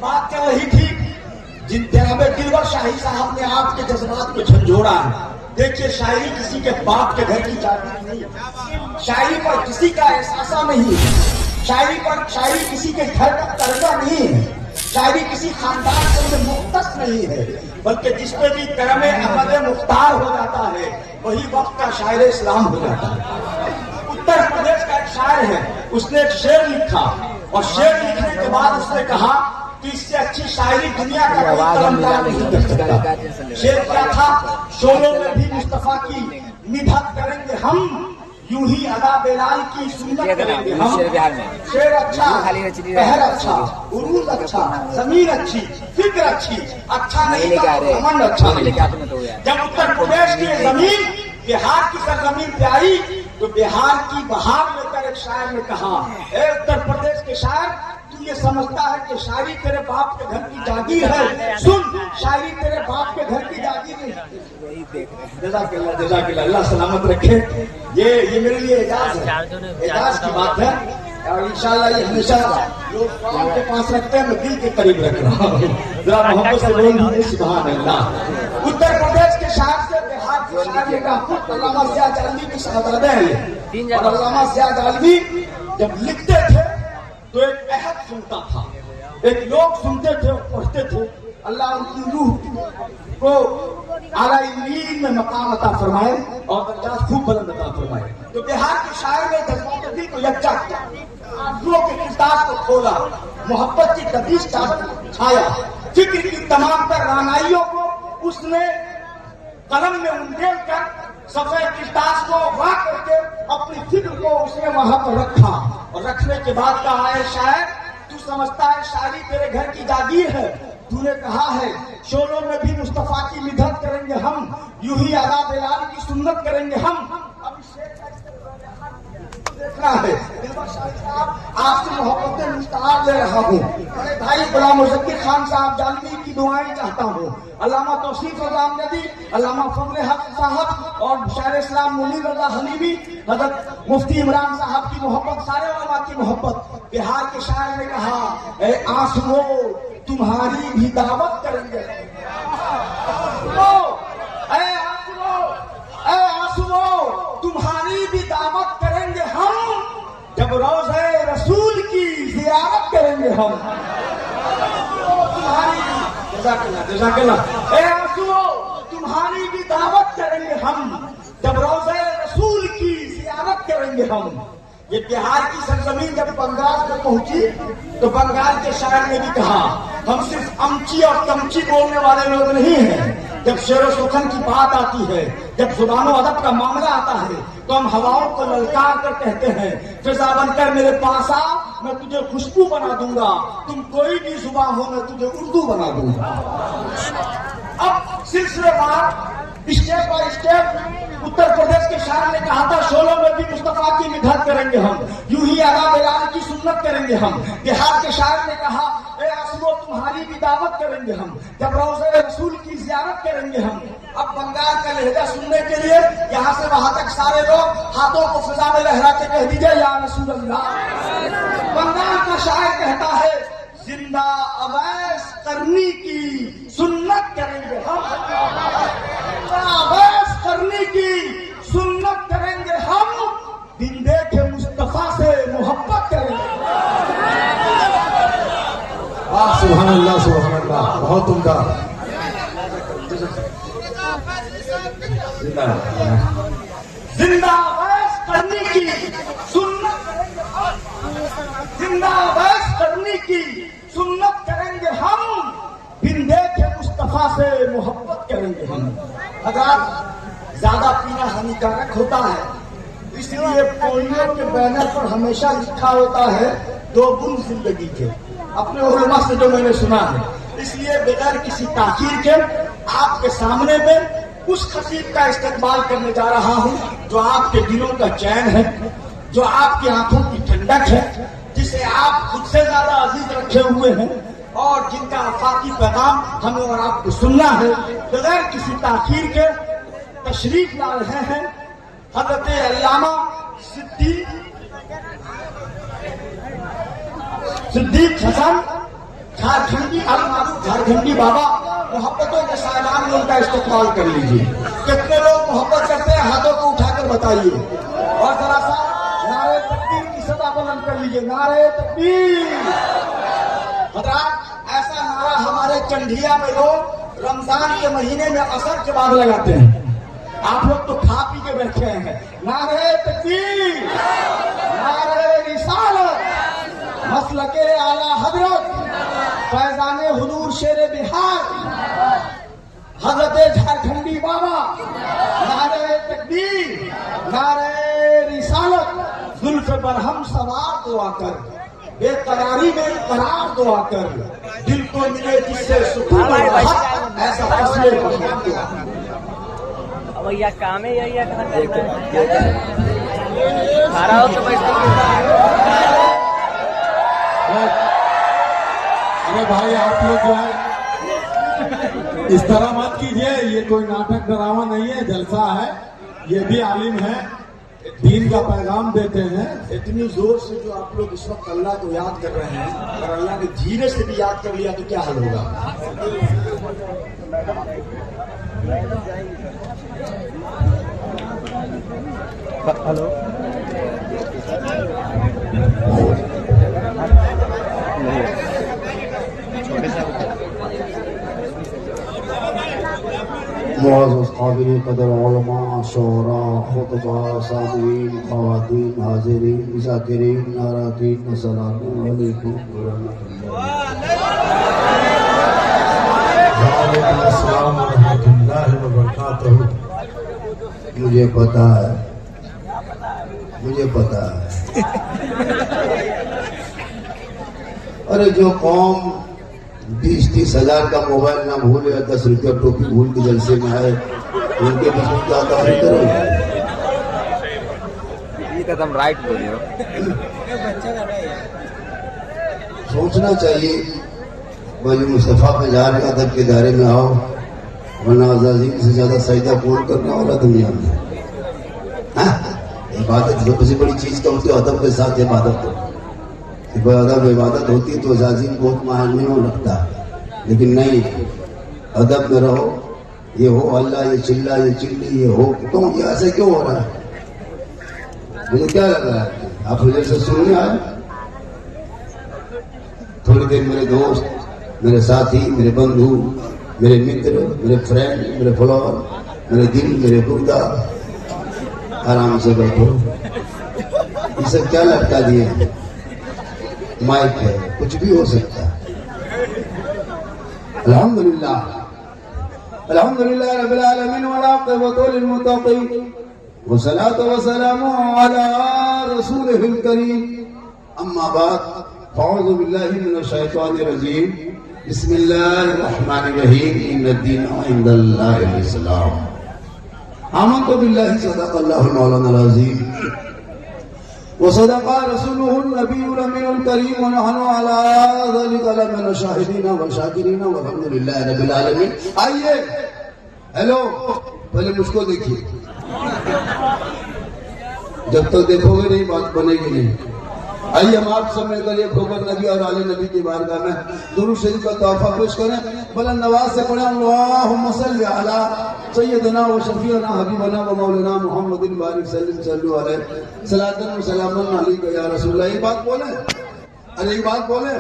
बात चल रही थी, जिन जनाबे दिलवर शाही साहब ने आपके जज्बात को झंझोड़ा है। देखिए, शायरी किसी के बाप के घर की जाती नहीं है, शायरी पर किसी का एहसासा नहीं है, शायरी किसी के घर का कर्जा नहीं है, शायरी किसी खानदान से मुख्तस नहीं है, बल्कि जिस पे भी करमे अहमद मुख्तार हो जाता है वही वक्त का शायर इस्लाम हो जाता है। उत्तर प्रदेश का एक शायर है, उसने एक शेर लिखा और शेर लिखने के बाद उसने कहा कि इससे अच्छी शायरी दुनिया का कोई कलमकार नहीं कर सकता। शेर क्या था? शोलों में भी मुस्तफा की मिदहत करेंगे हम, यूं ही अदा बेलाल की सुन्नत करेंगे हम। शेर अच्छा, पहर अच्छा, उरूज अच्छा, जमीन अच्छी, फिक्र अच्छी, अच्छा नहीं था घमंड अच्छा नहीं था। जब उत्तर प्रदेश की जमीन बिहार की सरजमीन पे आई तो बिहार की बहार लेकर एक शायर ने कहा, ए उत्तर प्रदेश के शायर, तू ये समझता है कि शायरी तेरे बाप के घर की जागीर है? सुन, शायरी तेरे बाप के घर की जागीर नहीं। जज़ाकल्लाह, अल्लाह सलामत रखे। ये मेरे लिए एजाज है, एजाज की बात है और इंशाल्लाह ये हमेशा लोग आपके पास रखते हैं, मैं दिल के करीब रख रहा हूँ। जरा मोहब्बत से बोल दीजिए सुभान अल्लाह। उत्तर प्रदेश के शायर से बिहार के शायर का अल्लामा ज़ियाद आलमी की शहादत है। और अल्लामा ज़ियाद आलमी जब लिखते थे तो एक अहद सुनता था, एक लोग सुनते थे और पढ़ते थे। अल्लाह उनकी रूह को आला इल्लीन में मकाम अता फरमाए और दर्जा खूब बुलंद अता फरमाए। तो बिहार के शायर ने जज्बात दिल को यकजा किया, आंसुओं के किरदार को खोला, मोहब्बत की कदीस छाया, फिक्र की तमाम तर रानाइयों को उसने कलम में उंडेल कर सफेद किरदार को वाह करके अपनी फिक्र को उसने वहां पर रखा और रखने के बाद कहा है, शायर तू समझता है शायरी तेरे घर की जागीर है? तूने कहा है शोलों में भी मुस्तफा की मिदहत करेंगे हम, यूं ही अदा बेलाल की सुन्नत करेंगे हम। अब देखना है आपसे मोहब्बत मुस्तार ले रहा हूँ। बड़े भाई गुलाम मुज़क्किर खान साहब जालमी की दुआएं चाहता हूँ। अल्लामा तौसीफ रज़ा अमजदी, अल्लामा फजल हक साहब और शायर इस्लाम मुनीर रज़ा हनीमी, हज़रत मुफ्ती इमरान साहब की मोहब्बत, सारे उलमा की मोहब्बत। बिहार के शायर ने कहा, ए आंसुओं तुम्हारी भी दावत करेंगे, तुम्हारी भी दावत करेंगे हम, जब रोज़े रसूल की ज़ियारत करेंगे हम। तुम्हारी जज़ाकल्लाह, ए आंसुओं तुम्हारी भी दावत करेंगे हम, जब रोज़े रसूल की ज़ियारत करेंगे हम। ये बिहार की सरजमीन जब बंगाल में पहुंची तो बंगाल के शायर ने भी कहा, हम सिर्फ अमची और तमची बोलने वाले लोग नहीं हैं। जब शेर सुखन की बात आती है, जब जुबानो अदब का मामला आता है तो हम हवाओं को ललकार कर कहते हैं, फिजा बनकर मेरे पास आ, मैं तुझे खुशबू बना दूंगा, तुम कोई भी जुबां हो मैं तुझे उर्दू बना दूंगा। अब सिलसिलेवार step by step Uttar Pradesh के शायर ने कहा था, शोलों में भी मुस्तफा की मिदहत करेंगे हम, यूं ही अदा बेलाल की सुन्नत करेंगे हम। बिहार के शायर ने कहा, ए आंसुओं तुम्हारी भी दावत करेंगे हम, जब रोज़े रसूल की ज़ियारत करेंगे हम। अब बंगाल का लहजा सुनने के लिए यहाँ से वहां तक सारे लोग हाथों को फिजा में लहरा के कह दीजिए या रसूल अल्लाह। बंगाल का शायर कहता है, जिंदा अवैस करनी की सुन्नत करेंगे हम, अवैस करनी की सुन्नत करेंगे हम, दिन देखे मुस्तफा से मोहब्बत करेंगे। वाह सुभान अल्लाह, सुभान अल्लाह, बहुत उम्दा। जिंदा अवैस करनी की सुन्नत करेंगे हम, जिंदा अवैस करनी की सुन्नत करेंगे हम, बिन देखे मुस्तफा से मोहब्बत करेंगे हम। अगर ज्यादा पीना हानिकारक होता है, इसलिए पोलियो के बैनर पर हमेशा लिखा होता है 2 बूंद जिंदगी के, अपने उलमा से जो मैंने सुना है। इसलिए बगैर किसी ताखीर के आपके सामने में उस खतीब का इस्तेमाल करने जा रहा हूँ जो आपके दिलों का चैन है, जो आपकी आंखों की ठंडक है, जिसे आप खुद से ज्यादा अजीज रखे हुए हैं और जिनका आफाकी पैगाम हमें और आपको सुनना है। बगैर किसी ताखीर के तशरीफ ला रहे हैं हज़रत अल्लामा सिद्दीक हसन झारखंडी झारखंडी बाबा मोहब्बतों के सामान में उनका इस्तेमाल कर लीजिए। कितने लोग मोहब्बत करते हैं, हाथों को उठाकर बताइए। और जरा सा नारे तकबीर की सदा बुलंद कर लीजिए, नारे तकबीर। हजरात, ऐसा नारा हमारे चंडिया में लोग रमजान के महीने में असर के बाद लगाते हैं। आप लोग तो खा पी के बैठे हैं। नारे तकबीर, नारे रिसालत, मसलके आला हजरत, फैजाने हुजूर शेरे बिहार, हजरत झारखंडी बाबा। नारे तकबीर, नारे रिसालत, जुल्फ पर हम सवार दुआ कर, बेकरारी में करार दुआ कर, दिल को मिले जिससे सुकून और राहत, ऐसा फैसले पर दुआ। भैया काम है यही है, कहाँ करना है? खा हो तो अरे भाई आप लोग जो है इस तरह मत कीजिए, ये कोई नाटक ड्रामा नहीं है, जलसा है। ये भी आलिम है, दीन का पैगाम देते हैं। इतनी जोर से जो आप लोग इस वक्त अल्लाह को याद कर रहे हैं, अगर अल्लाह ने धीरे से भी याद कर लिया तो क्या हाल होगा? हेलो, मुअज़्ज़ज़ क़ाबिल क़दर उलमा, शुअरा, खुतबा, सामीईन, ख़वातीन, हाज़िरीन, ज़ाकिरीन, नाराकीन, अस्सलामु अलैकुम व रहमतुल्लाहि व बरकातहू। मुझे पता है, मुझे पता है। अरे जो कौम 20-30 हजार का मोबाइल ना भूले या 10 रुपया टोपी भूल के जलसे में आए, उनके बीच में क्या तफरीक करोगे? ये कदम राइट बोल रहे हो। सोचना चाहिए, भाई मुस्तफ़ा पे जा रहे अदब के दायरे में आओ, वरना अज़ाज़ील से ज्यादा सजदा कौन करने वाला दुनिया में? इबादत सबसे बड़ी चीज तो होती है, अदब के साथ इबादत हो। अदब इबादत होती तो अज़ाज़ील बहुत माहिर नहीं हो लगता, लेकिन नहीं, अदब में रहो। ये हो अल्लाह, ये चिल्ला, ये चिल्ली, ये हो क्यों, ये ऐसे क्यों हो रहा है? मुझे क्या लग रहा है, आप मुझे से सुनने आए? थोड़ी देर मेरे दोस्त, मेरे साथी, मेरे बंधु, मेरे मित्र, मेरे फ्रेंड, मेरे फॉलोअर, मेरे दिल, मेरे गुर्दा, आराम से बैठो। ये सब क्या लटका दिए? माइक है, कुछ भी हो सकता है। अल्हम्दुलिल्लाह, अल्हम्दुलिल्लाह रब्बिल आलमीन व आक़िबतु लिल मुत्तक़ीन व सलातु व सलामु अला रसूलिहिल करीम। अम्मा बाद, अऊज़ु बिल्लाहि मिनश शैतानिर रजीम। बिस्मिल्लाहिर रहमानिर रहीम। इन्नद-दीना इंदल्लाहिल इस्लाम। आमन्तु बिल्लाहि सदक़ल्लाहुल मौलानाल अज़ीम व सदक़ा रसूलुहुन नबियुल अमीनुल करीम व नहनु अला ज़ालिका लमिन शाहिदीन व शाकिरीन वल्हम्दुलिल्लाहि रब्बिल आलमीन। आइए, हेलो, पहले मुझको देखिए, जब तक देखोगे नहीं बात बनेगी नहीं। आइए हम आप सब मिलकर ये खोकर नबी और आले नबी की बारगाह में दुरूद शरीफ का तोहफा पेश करें। बुलंद आवाज से पढ़ें, अल्लाहुम्मा सल्लि अला सय्यदना व शफीअना हबीबना व मौलाना मुहम्मदिन बारिक सल्लल्लाहु अलैहि सलातन व सलामन अलैका या रसूलल्लाह। एक बात बोले, अरे एक बात बोले,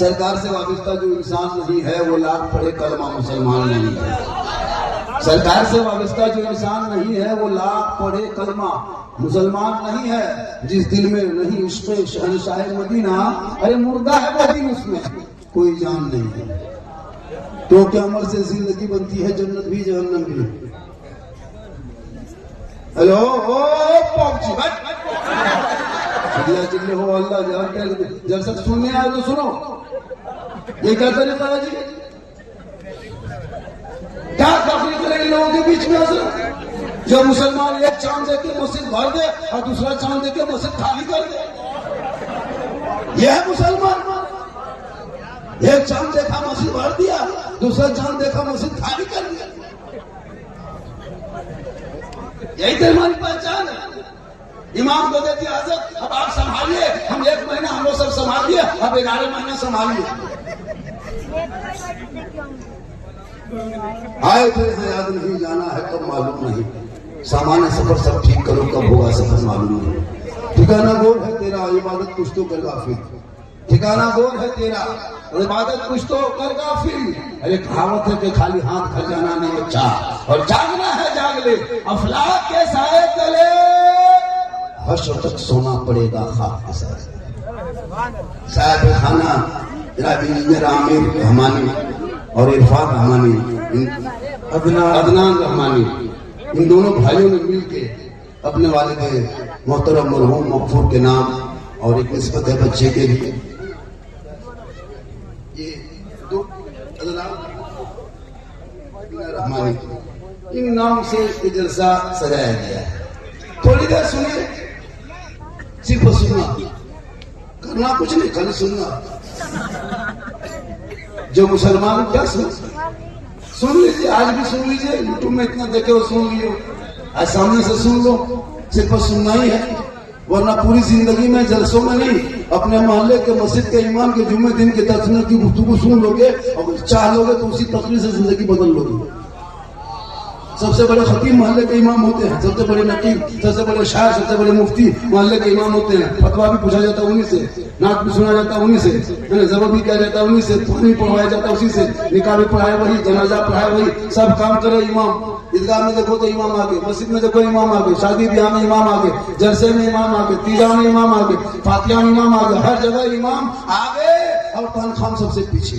सरकार से वाबिस्ता जो इंसान नहीं है वो लाख पढ़े कलमा मुसलमान नहीं है। सरकार से वाबिस्ता जो इंसान नहीं है वो लाख पढ़े कलमा मुसलमान नहीं है। जिस दिल में नहीं इश्क़ शहंशाह मदीना, अरे मुर्दा है वो दिन, उसमें कोई जान नहीं है। तो क्या अमल से जिंदगी बनती है, जन्नत भी जहन्नम भी। हेलो, ओ पहुंची चिल्ला चिल्ले हो अल्लाह जान, जब सब सुनने आए तो सुनो। ये क्या तरीका है जी? क्या तकलीफ करेंगे लोगों के बीच में? असर जो मुसलमान एक चांद देके मस्जिद भर दे और दूसरा चांद देके मस्जिद खाली कर दे, यह है मुसलमान। एक चांद देखा मस्जिद भर दिया, दूसरा चांद देखा मस्जिद खाली कर दिया। यही तो हमारी पहचान है। इमाम को देती इजाजत, अब आप संभालिए, हम 1 महीना हम लोग सब संभालिए, अब 11 महीना संभालिए। आए थे याद नहीं, जाना है कब मालूम नहीं। सामान्य सफर सब ठीक करो, कब होगा सफर मालूम नहीं। ठिकाना गोर है तेरा, इबादत कुछ तो कर गाफिल। ठिकाना गोर है तेरा, इबादत कुछ तो कर गाफिल। अरे कहावत है कि खाली हाथ खजाना नहीं अच्छा, और जागना है जाग ले अफलाक के साए तले, हश्र तक सोना पड़ेगा खाक के साए। साहब खाना जनाब इंजीनियर आमिर रहमानी और इरफान रहमानी, अदनान रहमानी, इन दोनों भाइयों ने मिलके अपने वालिद मोहतरम मरहूम मगफूर के नाम और एक निस्बत है बच्चे के लिए, ये दो रहमानी, इन नाम से ये जलसा सजाया गया है। थोड़ी देर सुनिए, सिर्फ सुनना, करना कुछ नहीं, खाली सुनना। जो मुसलमान क्या सुन लीजिए, आज भी सुन लीजिए, यूट्यूब में इतना देखे हो सुन लियो, आज सामने से सुन लो, सिर्फ सुनना ही है, वरना पूरी जिंदगी में जलसों में नहीं, अपने मोहल्ले के मस्जिद के इमाम के जुम्मे दिन के तकरीर की गुफ्तगू सुन लोगे और चाह लोगे तो उसी तकरीर से जिंदगी बदल लोगे। सबसे बड़े खतीब मोहल्ले के इमाम होते हैं, सबसे बड़े नकीब, सबसे बड़े शायर, सबसे बड़े मुफ्ती मोहल्ले के इमाम होते हैं। फतवा भी पूछा जाता है उन्हीं से, नात भी सुना जाता है उन्हीं से, जबर भी किया जाता है उन्हीं से, पानी पढ़वाया जाता है उसी से, निकाह भी पढ़ाया वही, जनाजा पढ़ाया वही, सब काम करे इमाम। ईदगाह में देखो तो इमाम आगे, मस्जिद में देखो इमाम आगे, शादी ब्याह में इमाम आगे, जलसे में इमाम आगे, तीजा में इमाम आगे, फातिहा में इमाम आगे, हर जगह इमाम आगे और तनख्वाह सबसे पीछे।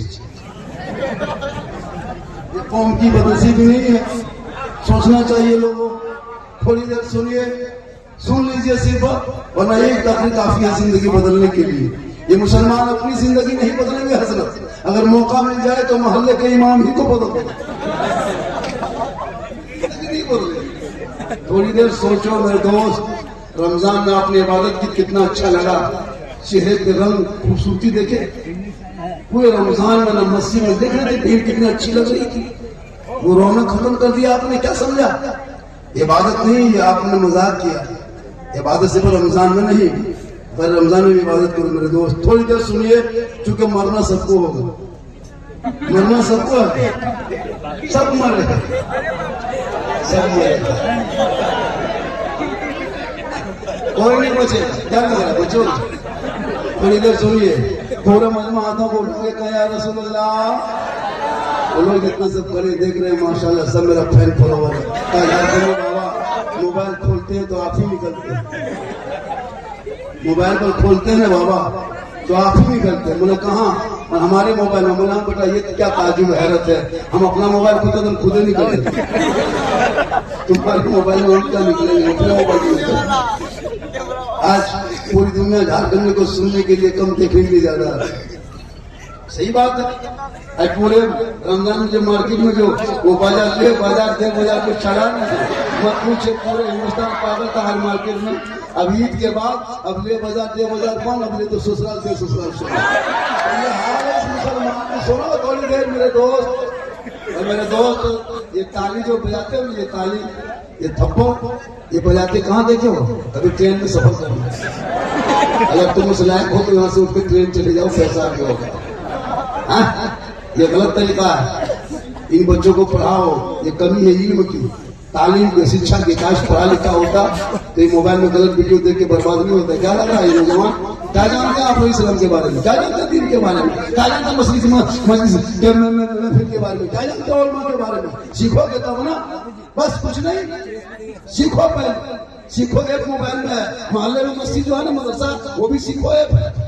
ये कौम की बदनसीबी नहीं है, सोचना चाहिए लोगों। थोड़ी देर सुनिए, सुन लीजिए सिर्फ, वरना एक तकरीर काफी है जिंदगी बदलने के लिए। ये मुसलमान अपनी जिंदगी नहीं बदलेंगे हजरत, अगर मौका मिल जाए तो मोहल्ले के इमाम ही को बदल नहीं बदले। थोड़ी देर सोचो मेरे दोस्त, रमजान में अपनी इबादत की कितना अच्छा लगा, चेहरे के रंग खूबसूरती देखे, पूरे रमजान में ना मस्जिद में देख रहे थे भीड़ कितनी अच्छी लग रही थी, वो रौनक खत्म कर दिया आपने। क्या समझा? इबादत नहीं, ये आपने मजाक किया। इबादत सिर्फ रमजान में नहीं, पर रमजान में इबादत करो मेरे दोस्त। थोड़ी देर सुनिए, चूंकि मरना सबको होगा, मरना सबको है, सब मरे, सब मरे, कोई नहीं बचे, क्या कर बचो। थोड़ी देर सुनिए, पूरा मजमा हाथों को उठा के कहा या रसूलुल्लाह, वो लोग जितना सब खड़े देख रहे हैं माशाल्लाह, सब मेरा फैन फॉलोवर है। बाबा मोबाइल खोलते हैं तो आप ही निकलते हैं, मोबाइल पर खोलते हैं बाबा तो आप ही निकलते हैं। बोले कहाँ? और हमारे मोबाइल में। बोला बेटा ये क्या ताजुब हैरत है, हम अपना मोबाइल खोलते तो हम खुद ही निकलते, तुम्हारे मोबाइल में हम क्या निकलेंगे, अपने मोबाइल में। आज पूरी दुनिया झारखंड को सुनने के लिए कम देखने के लिए ज्यादा है। सही बात है। आज पूरे रमजान के मार्केट में जो वो बाजार थे बाजार कुछ चढ़ा नहीं, मत पूछे, पूरे हिंदुस्तान पागल था हर मार्केट में। अब ईद के बाद अब ले बाजार कौन, अब ले तो ससुराल से ससुराल से। ये हाल है मुसलमान की। सुनो थोड़ी देर मेरे दोस्त, और मेरे दोस्त ये ताली जो बजाते हो, ये ताली, ये थप्पो, ये बजाते कहाँ देखे हो? कभी ट्रेन में सफर करना, अगर तुम उस लायक हो तो यहाँ से उठ के ट्रेन चले जाओ, पैसा आगे होगा। ये गलत तरीका है। इन बच्चों को पढ़ाओ, ये कमी है इल्म की, तालीम की, शिक्षा की। काश पढ़ा लिखा होता तो ये मोबाइल में गलत वीडियो देख के बर्बाद नहीं होता। क्या लग रहा है ये नौजवान? क्या जानते हैं आप इस्लाम के बारे में? क्या जानते हैं दीन के बारे में? क्या जानते हैं मस्जिद के बारे में? क्या जानते हैं उलमा के बारे में? सीखोगे तब ना, बस कुछ नहीं, सीखो पहले, सीखो। एक मोबाइल में मोहल्ले में मस्जिद जो है ना, मदरसा, वो भी सीखो।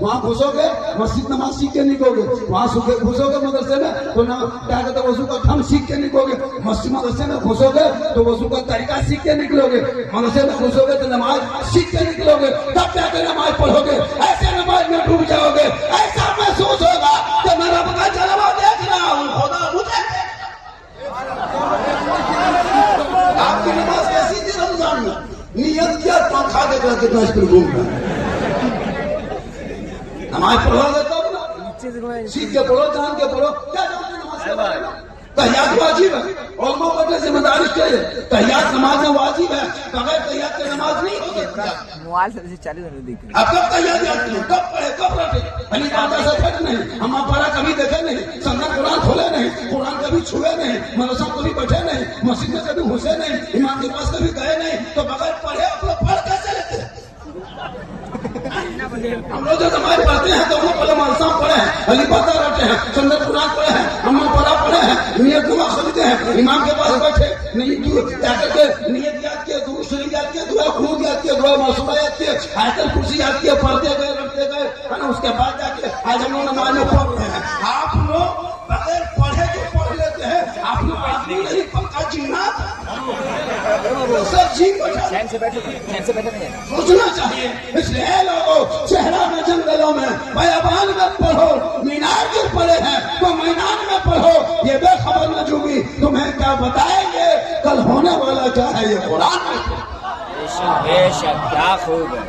वहाँ घुसोगे मस्जिद नमाज सीख के निकलोगे, वहाँ घुसोगे मदरसे में तो ना क्या कहते हैं वजू का थम सीख के निकलोगे, मस्जिद मदरसे में घुसोगे तो वजू का तरीका सीख के निकलोगे, मदरसे में घुसोगे तो नमाज सीख के निकलोगे, तब जाकर नमाज पढ़ोगे। ऐसे नमाज में डूब जाओगे, ऐसा महसूस होगा कि मैं रब का जलवा देख रहा हूँ, खुदा मुझे। आपकी नमाज कैसी थी रमजान में? नियत क्या, पंखा देख रहा कितना स्पीड घूम रहा है। नमाज पढ़ोगे तब ना, सीख के पढ़ो, जान के पढ़ो। क्या जानते नमाज के बारे में? तहियात वाजिब है, उलमा पढ़ने जिम्मेदारी चाहिए। तहियात नमाज में वाजिब है, बगैर तहियात के नमाज नहीं होगी। मोबाइल से 40 देख अब कब तहियात याद किए, कब पढ़े, कब रटे? अली बात ऐसा फट नहीं, हम पढ़ा कभी देखे नहीं, संगत नहीं, मदरसा कभी बैठे नहीं, मस्जिद में कभी घुसे नहीं, इमाम के पास कभी गए नहीं, तो बगैर पढ़े आप लोग पढ़ कैसे लेते हैं? हम लोग जो जमात पढ़ते हैं तो हम लोग पहले मदरसा पढ़े हैं, अली पता रटे हैं, सुंदर कुरान पढ़े हैं, अम्मा पढ़ा पढ़े हैं, नियत नुमा खरीदे हैं, इमाम के पास बैठे नहीं जाकर के नियत याद किया, दुरूद शरीफ याद किया, दुआ खुरूज याद किया, दुआ मासूमा याद किया, आयतल कुर्सी याद किया, पढ़ते गए रटते गए, है ना। उसके बाद जाके आज हम लोग नमाज में पढ़ रहे हैं। आप लोग बगैर पढ़े जो पढ़ लेते हैं, आप लोग आदमी नहीं पक्का जिन्नात सब जी चैन से बैठे नहीं। सोचना चाहिए। इसलिए लोगों शहरा में जंगलों में बयाबान में पढ़ो, मीनार जो पढ़े हैं तो मैदान में पढ़ो। ये बेखबर नजूमी तुम्हें क्या बताएंगे कल होने वाला क्या है ये कुरान में। बेशक क्या खूब है।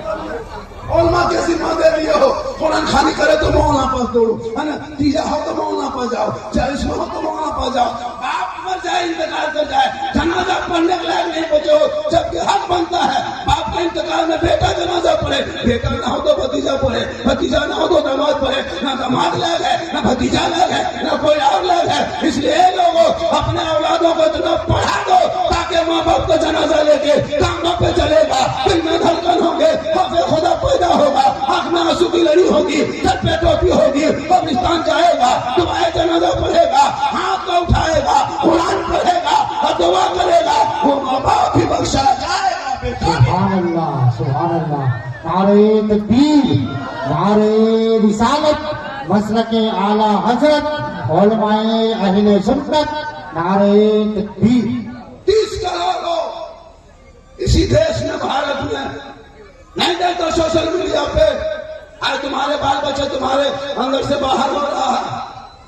ओलमा के जिम्मा दे दिए हो, कुरान खानी करे तो मौलाना पास दौड़ो, है ना। तीजा हो तो मौलाना पास जाओ, 40 में हो तो मौलाना पास जाओ। बाप मर जाए इंतकाल कर जाए, जनाजा पढ़ने के लायक नहीं बचे हो, जबकि हक बनता है बाप के इंतकाल में बेटा जनाजा पढ़े। बेटा ना हो तो भतीजा पढ़े, भतीजा ना हो तो दामाद पढ़े। ना दामाद लायक है, ना भतीजा लायक है, ना कोई और लायक है। इसलिए लोगों अपने औलादों को इतना पढ़ा दो ताकि माँ बाप का जनाजा लेके कामों पे चलेगा, दिल में धड़कन होंगे, खौफे खुदा पैदा होगा, आंख में आंसू की लड़ी होगी, सर पे टोपी होगी, कब्रिस्तान जाएगा, दुआए जनाजा पढ़ेगा, हाथ को उठाएगा, कुरान पढ़ेगा और दुआ करेगा, वो माँ बाप भी बख्शा जाएगा। सुभान अल्लाह, सुभान अल्लाह। नारे तकबीर, नारे रिसालत, मसलके आला हजरत, उलमाए अहले सुन्नत, नारे तकबीर। 30 करोड़ लोग इसी देश में, भारत में नहीं देखते सोशल मीडिया पे। आज तुम्हारे बाल बच्चे तुम्हारे अंदर से बाहर हो रहा है।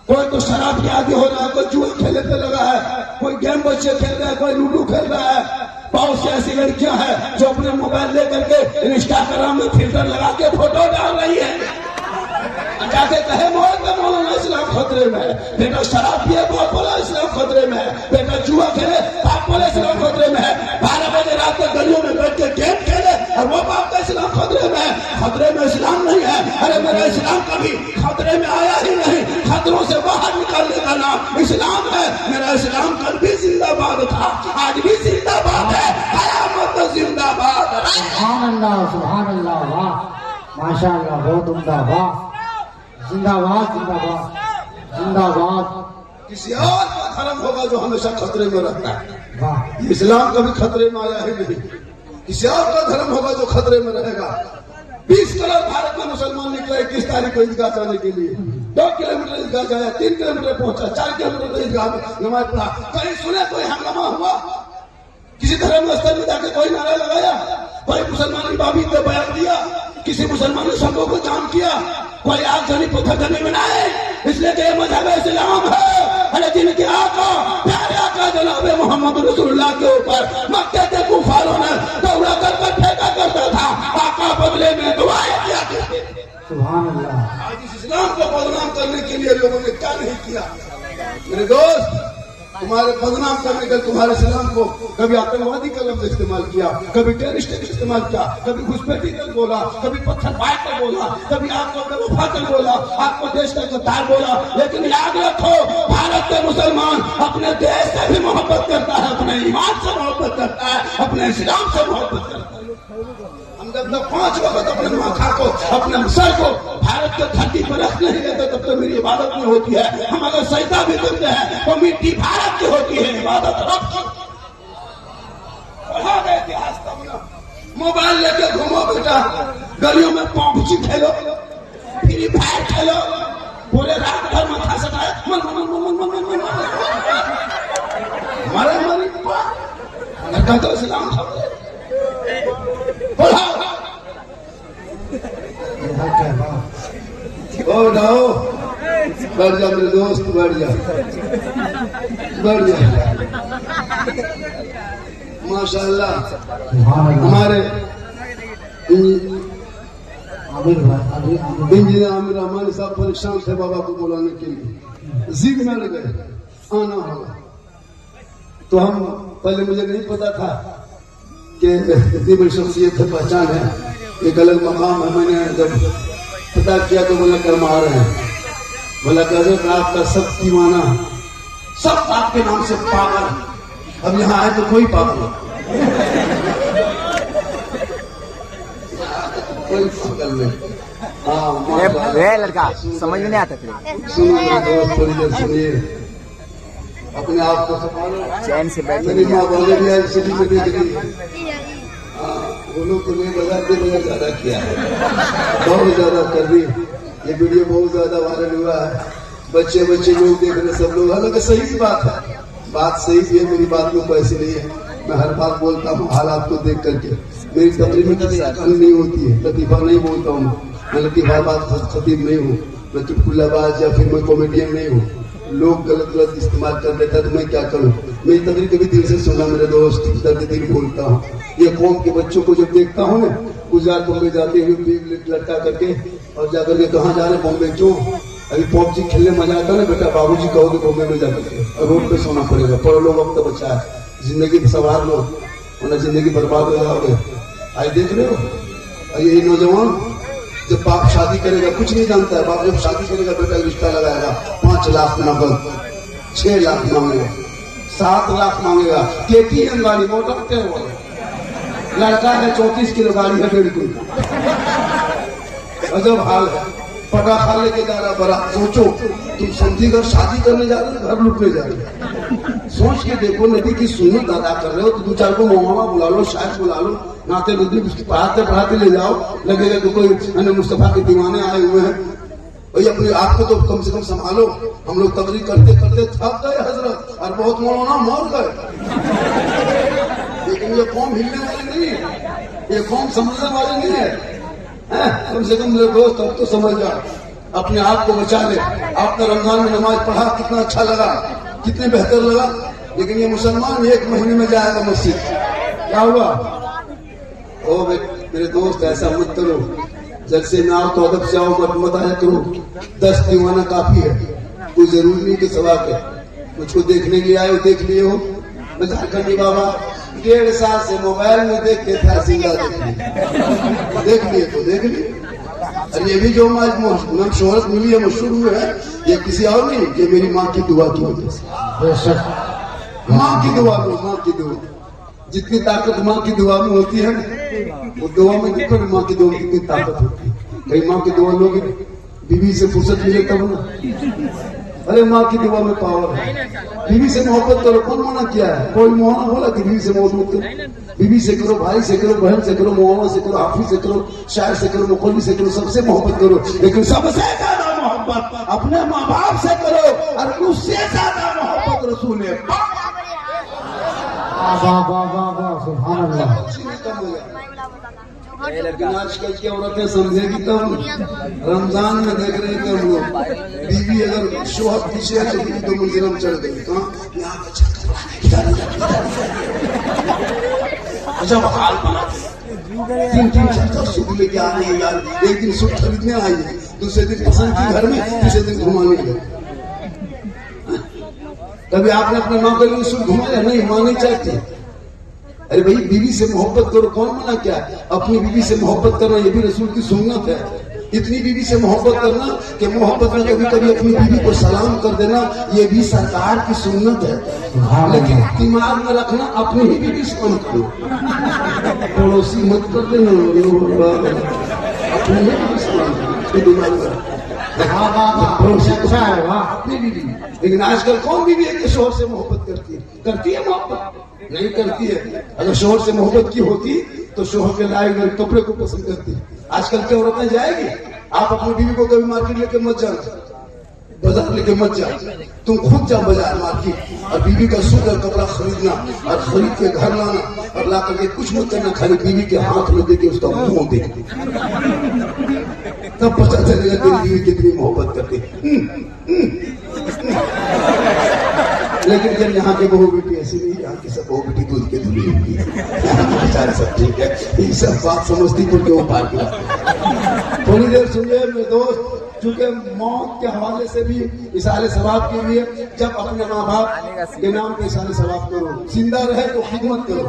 कोई तो शराब की आदि हो रहा है, कोई जुआ खेलने पे लगा है, कोई गेम बच्चे खेल रहे हैं, कोई लूडो खेल रहा है। बहुत सी ऐसी लड़कियां हैं जो अपने मोबाइल लेकर के इंस्टाग्राम में फिल्टर लगा के फोटो डाल रही है। जाके कहे मौलाना इस्लाम खतरे में है, बेटा शराब पिए बाप बोला इस्लाम खतरे में है, बेटा जुआ खेले बाप बोले इस्लाम खतरे में है, 12 बजे रात तक गलियों में बैठ के गेम खेले और वो बाप का इस्लाम खतरे में है। खतरे में इस्लाम नहीं है। अरे मेरा इस्लाम कभी खतरे में आया ही नहीं। खतरों से बाहर निकालने का नाम इस्लाम है। मेरा इस्लाम कल भी जिंदाबाद था, आज भी जिंदाबाद है, कयामत तक जिंदाबाद। सुभान अल्लाह, सुभान अल्लाह, वाह माशाअल्लाह, बहुत उम्दा, वाह। जिंदाबाद, जिंदाबाद, जिंदाबाद। किसी और का धर्म होगा जो हमेशा खतरे में रहता है। वाह, इस्लाम कभी खतरे में आया ही नहीं। किसी और का धर्म होगा जो खतरे में रहेगा। 20 करोड़ भारत में मुसलमान निकले 21 तारीख को ईदगाह जाने के लिए। 2 किलोमीटर ईदगाह जाया, 3 किलोमीटर पहुंचा, 4 किलोमीटर ईदगाह में नमाज पढ़ा। कहीं सुने कोई हंगामा हुआ? किसी धर्म स्थल में जाके कोई नारा लगाया? कोई मुसलमान बाबी ने बयान दिया? किसी मुसलमान ने सबों को जाम किया? कोई आगजनी पत्थरजनी बनाए? इसलिए कि ये मजहब इस्लाम है। अरे जिनके आका प्यारे आका जनाब मोहम्मद रसूलुल्लाह के ऊपर मक्के के कुफारों ने दौड़ा कर फेंका करता था, आका बदले में दुआएं किया करते थे। सुभान अल्लाह। आज इस इस्लाम को बदनाम करने के लिए लोगों ने क्या नहीं किया। मेरे दोस्त, तुम्हारे बदनाम करने का तुम्हारे इस्लाम को कभी आतंकवादी का लफ्ज इस्तेमाल किया, कभी टेररिस्ट इस्तेमाल किया, कभी घुसपैठी कर बोला, कभी पत्थर बाइक कर बोला, कभी आपको बेवफा कर बोला, आपको देश का गद्दार बोला। लेकिन याद रखो, भारत के मुसलमान अपने देश से भी मोहब्बत करता है, अपने ईमान से मोहब्बत करता है, अपने इस्लाम से मोहब्बत करता है। हम जब तक 5 वक्त अपने माथा को, अपने सर को भारत के धरती पर रख नहीं लेते तब तक मेरी इबादत नहीं होती है। हम अगर सजदा भी करते हैं तो मिट्टी भारत की होती है, इबादत रब की। पढ़ा गया इतिहास तब ना। मोबाइल लेके घूमो बेटा, गलियों में पबजी खेलो, फ्री फायर खेलो, पूरे रात भर माथा सटाए मरे मरी तो इस्लाम पढ़ा। जाओ बढ़ जा मेरे दोस्त, बढ़ जा, बढ़ जा। माशाअल्लाह हमारे इंजीनियर आमिर रहमान साहब परेशान थे बाबा को बुलाने के लिए, जिद में लग गए आना होगा। तो हम पहले मुझे नहीं पता था कि इतनी बड़ी शख्सियत है, पहचान है, एक अलग मकाम है। मैंने जब पता किया तो बोला कर मार रहे हैं। बोला कहते आपका सब दीवाना सब आपके नाम से पागल। अब यहाँ आए तो कोई पागल नहीं, कोई पागल नहीं। हाँ वे लड़का समझ में नहीं आता फिर। सुनिए दोस्त, थोड़ी देर सुनिए, अपने आप को संभालो, चैन से बैठ। मेरी माँ बोले भी आज सिटी में देख रही है। हाँ, वो लोग तो नहीं बजा के बहुत ज्यादा किया है, बहुत ज्यादा कर रही। ये वीडियो बहुत ज्यादा वायरल हुआ है, बच्चे लोग देख रहे, सब लोग। हालांकि सही बात है, बात सही भी है, मेरी बात में पैसे नहीं है। मैं हर बात बोलता हूँ हालात को देख करके। मेरी तकलीफ में कमी नहीं होती है, लतीफा नहीं बोलता हूँ मैं, लतीफा बात खतीब नहीं हूँ मैं, चुटकुलाबाज या फिर मैं कॉमेडियन नहीं हूँ। लोग गलत इस्तेमाल कर लेता है तो मैं क्या करूँ। मेरी तकरीर कभी दिल से सुना मेरे दोस्त, दर्द दिल बोलता हूँ। ये कौम के बच्चों को जब देखता हूँ ना, गुजरात बॉम्बे जाते हुए बैग लटका करके और जाकर के कहाँ जा रहे, बॉम्बे क्यों? अभी पबजी खेलने मजा आता है ना बेटा, बाबूजी कहोगे बॉम्बे में जाकर के, और रोड पे सोना पड़ेगा। पढ़ लो, वक्त बचा है, जिंदगी संवार लो, वरना जिंदगी बर्बाद हो जाओगे। आज देख रहे हो, और यही नौजवान जब बाप शादी करेगा, कुछ नहीं जानता है, बाप जब शादी करेगा बेटा रिश्ता लगाएगा, 5 लाख नगद, 6 लाख मांगेगा, 7 लाख मांगेगा, KTM गाड़ी, मोटर टेल वाला लड़का है, 34 किलो गाड़ी है, 1.5 किलो। अजब हाल है, पटाखा लेके जा रहा बड़ा। सोचो तुम समझी घर शादी करने जा रहे हो, घर लुटने जा रहे हो। सोच के देखो, नबी की सुन्नत अदा कर रहे हो तो 2-4 को मौलाना बुला लो, शायद बुला लो, नाते नजदीक उसकी पढ़ाते ले जाओ, लगेगा कि कोई मुस्तफा के दीवाने आए हुए हैं। भाई अपने आप को तो कम से कम संभालो। हम लोग तकरीर करते करते थक गए हजरत, और बहुत मौलाना मर गए। लेकिन ये कौम हिलने वाली नहीं है, ये कौम समझने वाली नहीं है। कम से कम मेरे दोस्त अब तो समझ जा, अपने आप को बचा ले। आपने रमजान में नमाज पढ़ा, कितना अच्छा लगा, कितने बेहतर लगा। लेकिन ये मुसलमान 1 महीने में जाएगा मस्जिद, क्या हुआ? ओ मेरे दोस्त, ऐसा मत करो। जलसे में आओ तो अदब से आओ, मत आया करो। 10 दीवाना काफी है, कोई जरूरी नहीं कि सवा के मुझको देखने के लिए आए, देख लिए हो। मैं झारखंडी बाबा 1.5 साल से मोबाइल में देख के था, जिंदा देख लिए तो देख लिए। और ये भी जो आज शोहरत मिली है, मशहूर हुए है, ये किसी और नहीं, ये मेरी माँ की दुआ की वजह से। माँ की दुआ में, माँ की दुआ, जितनी ताकत माँ की दुआ में होती है, वो दुआ में देखो माँ की दुआ में कितनी ताकत होती है। कहीं माँ की दुआ लोग बीवी से फुर्सत मिले तब ना। अरे माँ की दुआ में पावर है। बीवी से मोहब्बत करो, कौन मना किया है? कोई मोहना बोला कि बीवी से मोहब्बत करो? बीवी से करो, भाई से करो, बहन से करो, मोहम्मद से करो, हाफिज से करो, शायर से करो, मुखल्ली से करो, सबसे मोहब्बत करो। लेकिन सबसे ज्यादा मोहब्बत अपने माँ बाप से करो, और उससे ज्यादा मोहब्बत रसूल है। आजकल की औरतें समझेगी तब, रमजान में देख रहे थे हम लोग, बीवी अगर शोहर पीछे है तो 2 मंजिल हम चढ़ गई। कहाँ? अच्छा हाल बना, 3 सूट लेके आ रही है यार। एक दिन सूट खरीदने आई है, दूसरे दिन पसंद की घर में, तीसरे दिन घुमाने गए। कभी आपने अपने माँ के लिए सूट घुमाया? नहीं, माँ नहीं चाहती। अरे भाई बीवी से मोहब्बत करो, कौन मना क्या? अपनी बीवी से मोहब्बत करना ये भी रसूल की सुन्नत है। इतनी बीवी से मोहब्बत करना कि मोहब्बत में कभी कभी अपनी बीवी को सलाम कर देना, ये भी सरकार की सुन्नत है। लेकिन दिमाग में रखना, अपनी ही बीवी से मत करो, पड़ोसी मत कर देना, अपनी ही बीवी से मत करो, दिमाग में अच्छा है अपनी बीवी। लेकिन आजकल कौन बीवी है कि शोहर से मोहब्बत करती है? करती है मोहब्बत? नहीं करती है। अगर शोहर से मोहब्बत की होती तो शोहर के लाए गए कपड़े को पसंद करती। आजकल की औरतें जाएगी। आप अपनी बीवी को कभी मार्केट लेके मत जाना, बाजार लेके मत जा, तुम खुद जा बाजार मार्केट, और बीवी का सुंदर कपड़ा खरीदना और खरीद के घर लाना, और ला करके कुछ मत करना, खाली बीवी के हाथ में देके उसका मुंह देखे, तब पता चलेगा तेरी बीवी कितनी मोहब्बत करती। लेकिन जब यहाँ के बहू बेटी ऐसी नहीं, यहाँ की सब बहू बेटी दूध के धुली होती है, बेचारे सब ठीक है। ये सब बात समस्तीपुर के ऊपर किया। थोड़ी देर सुनिए मेरे दोस्त, चूंकि मौत के हवाले से भी इशारे सवाब के लिए, जब अपने माँ बाप के नाम पे इशारे सवाब करो, जिंदा रहे तो खिदमत करो,